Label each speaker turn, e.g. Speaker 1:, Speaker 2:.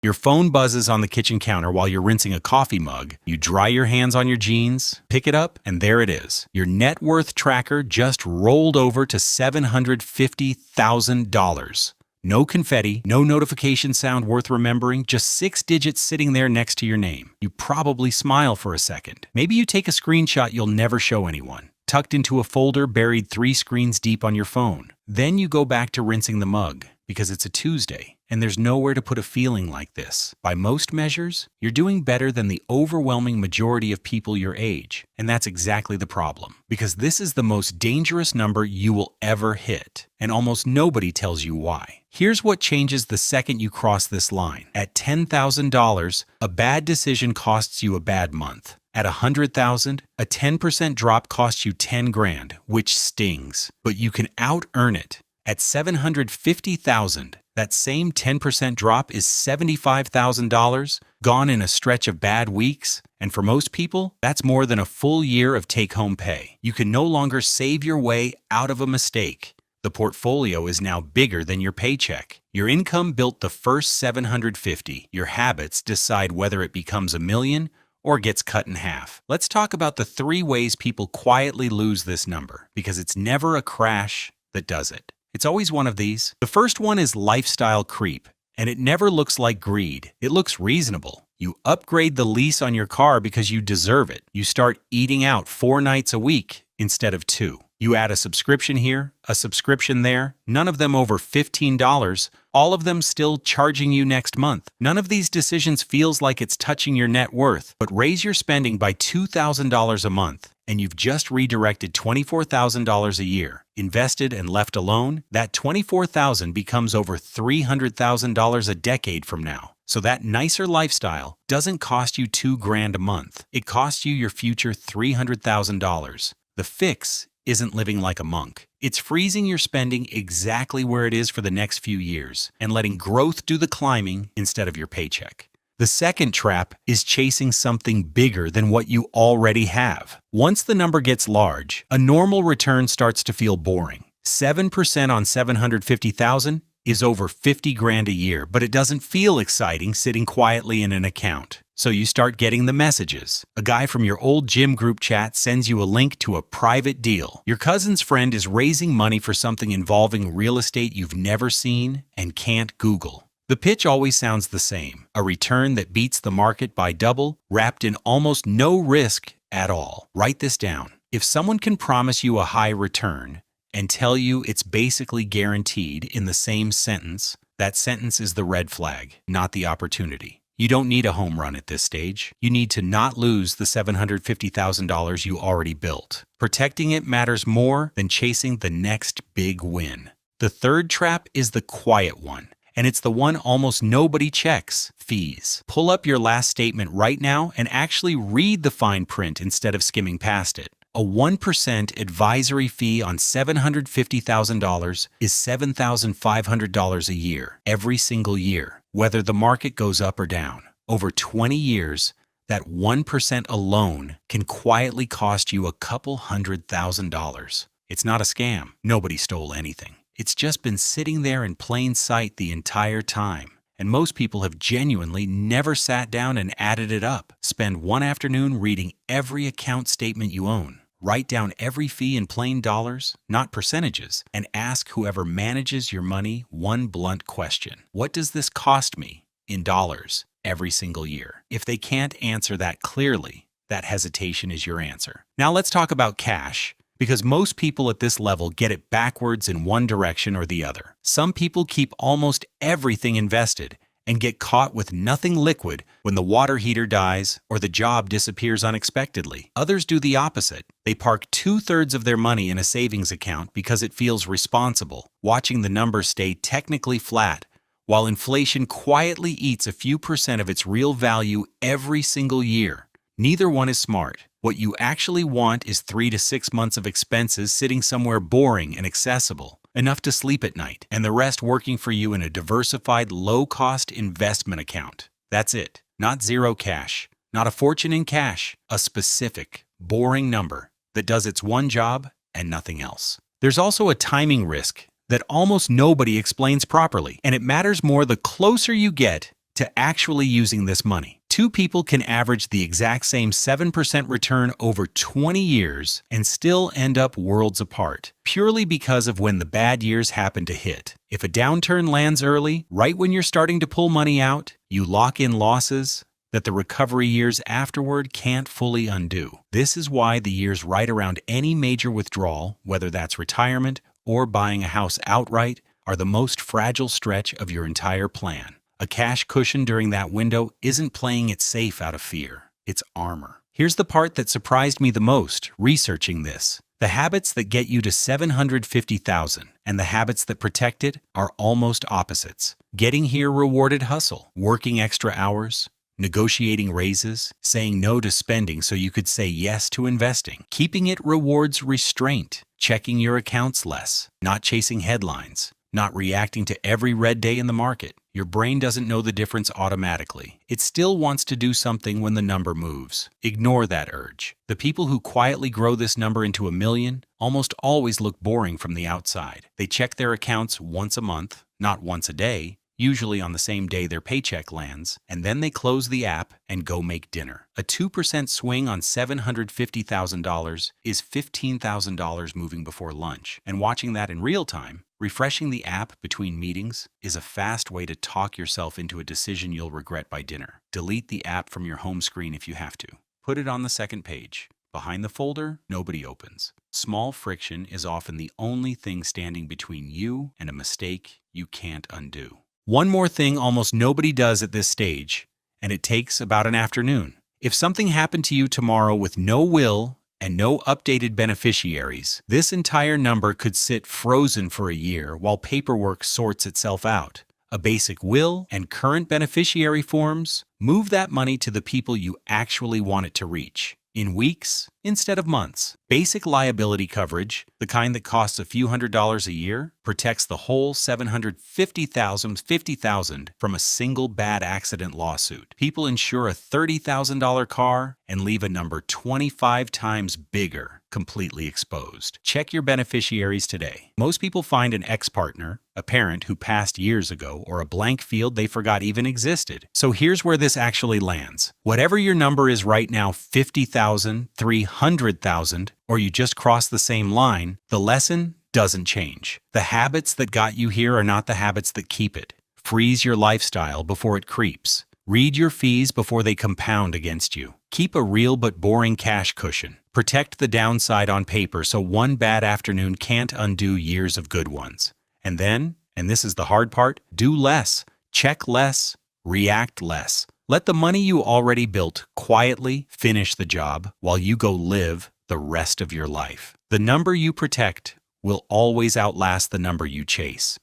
Speaker 1: Your phone buzzes on the kitchen counter while you're rinsing a coffee mug. You dry your hands on your jeans, pick it up, and there it is. Your net worth tracker just rolled over to $750,000. No confetti, no notification sound worth remembering, just 6 digits sitting there next to your name. You probably smile for a second. Maybe you take a screenshot you'll never show anyone, tucked into a folder buried 3 screens deep on your phone. Then you go back to rinsing the mug, because it's a Tuesday, and there's nowhere to put a feeling like this. By most measures, you're doing better than the overwhelming majority of people your age, and that's exactly the problem, because this is the most dangerous number you will ever hit, and almost nobody tells you why. Here's what changes the second you cross this line. At $10,000, a bad decision costs you a bad month. At $100,000, a 10% drop costs you 10 grand, which stings, but you can out-earn it. At $750,000, that same 10% drop is $75,000, gone in a stretch of bad weeks, and for most people, that's more than a full year of take-home pay. You can no longer save your way out of a mistake. The portfolio is now bigger than your paycheck. Your income built the first $750. Your habits decide whether it becomes $1 million or gets cut in half. Let's talk about the 3 ways people quietly lose this number, because it's never a crash that does it. It's always one of these. The first one is lifestyle creep, and it never looks like greed. It looks reasonable. You upgrade the lease on your car because you deserve it. You start eating out 4 nights a week instead of 2. You add a subscription here, a subscription there, none of them over $15, all of them still charging you next month. None of these decisions feels like it's touching your net worth, but raise your spending by $2,000 a month, and you've just redirected $24,000 a year. Invested and left alone, that $24,000 becomes over $300,000 a decade from now. So that nicer lifestyle doesn't cost you $2 grand a month. It costs you your future $300,000. The fix isn't living like a monk. It's freezing your spending exactly where it is for the next few years and letting growth do the climbing instead of your paycheck. The second trap is chasing something bigger than what you already have. Once the number gets large, a normal return starts to feel boring. 7% on $750,000 is over 50 grand a year, but it doesn't feel exciting sitting quietly in an account. So you start getting the messages. A guy from your old gym group chat sends you a link to a private deal. Your cousin's friend is raising money for something involving real estate you've never seen and can't Google. The pitch always sounds the same: a return that beats the market by double, wrapped in almost no risk at all. Write this down. If someone can promise you a high return and tell you it's basically guaranteed in the same sentence, that sentence is the red flag, not the opportunity. You don't need a home run at this stage. You need to not lose the $750,000 you already built. Protecting it matters more than chasing the next big win. The third trap is the quiet one, and it's the one almost nobody checks: fees. Pull up your last statement right now and actually read the fine print instead of skimming past it. A 1% advisory fee on $750,000 is $7,500 a year, every single year, whether the market goes up or down. Over 20 years, that 1% alone can quietly cost you a couple $100,000. It's not a scam. Nobody stole anything. It's just been sitting there in plain sight the entire time. And most people have genuinely never sat down and added it up. Spend one afternoon reading every account statement you own. Write down every fee in plain dollars, not percentages, and ask whoever manages your money one blunt question: what does this cost me in dollars every single year? If they can't answer that clearly, that hesitation is your answer. Now let's talk about cash, because most people at this level get it backwards in one direction or the other. Some people keep almost everything invested and get caught with nothing liquid when the water heater dies or the job disappears unexpectedly. Others do the opposite. They park 2/3 of their money in a savings account because it feels responsible, watching the numbers stay technically flat, while inflation quietly eats a few percent of its real value every single year. Neither one is smart. What you actually want is 3 to 6 months of expenses sitting somewhere boring and accessible, enough to sleep at night, and the rest working for you in a diversified, low-cost investment account. That's it. Not zero cash, not a fortune in cash, a specific, boring number that does its one job and nothing else. There's also a timing risk that almost nobody explains properly, and it matters more the closer you get to actually using this money. Two people can average the exact same 7% return over 20 years and still end up worlds apart, purely because of when the bad years happen to hit. If a downturn lands early, right when you're starting to pull money out, you lock in losses that the recovery years afterward can't fully undo. This is why the years right around any major withdrawal, whether that's retirement or buying a house outright, are the most fragile stretch of your entire plan. A cash cushion during that window isn't playing it safe out of fear. It's armor. Here's the part that surprised me the most researching this. The habits that get you to $750,000 and the habits that protect it are almost opposites. Getting here rewarded hustle, working extra hours, negotiating raises, saying no to spending so you could say yes to investing. Keeping it rewards restraint, checking your accounts less, not chasing headlines, not reacting to every red day in the market. Your brain doesn't know the difference automatically. It still wants to do something when the number moves. Ignore that urge. The people who quietly grow this number into $1 million almost always look boring from the outside. They check their accounts once a month, not once a day, usually on the same day their paycheck lands, and then they close the app and go make dinner. A 2% swing on $750,000 is $15,000 moving before lunch. And watching that in real time, refreshing the app between meetings, is a fast way to talk yourself into a decision you'll regret by dinner. Delete the app from your home screen if you have to. Put it on the second page. Behind the folder, nobody opens. Small friction is often the only thing standing between you and a mistake you can't undo. One more thing almost nobody does at this stage, and it takes about an afternoon. If something happened to you tomorrow with no will and no updated beneficiaries, this entire number could sit frozen for a year while paperwork sorts itself out. A basic will and current beneficiary forms move that money to the people you actually want it to reach, in weeks instead of months. Basic liability coverage, the kind that costs a few $100s a year, protects the whole $750,000 from a single bad accident lawsuit. People insure a $30,000 car and leave a number 25 times bigger, completely exposed. Check your beneficiaries today. Most people find an ex-partner, a parent who passed years ago, or a blank field they forgot even existed. So here's where this actually lands. Whatever your number is right now, 50,000, 300,000, or you just crossed the same line, the lesson doesn't change. The habits that got you here are not the habits that keep it. Freeze your lifestyle before it creeps. Read your fees before they compound against you. Keep a real but boring cash cushion. Protect the downside on paper so one bad afternoon can't undo years of good ones. And then, and this is the hard part, do less, check less, react less. Let the money you already built quietly finish the job while you go live the rest of your life. The number you protect will always outlast the number you chase.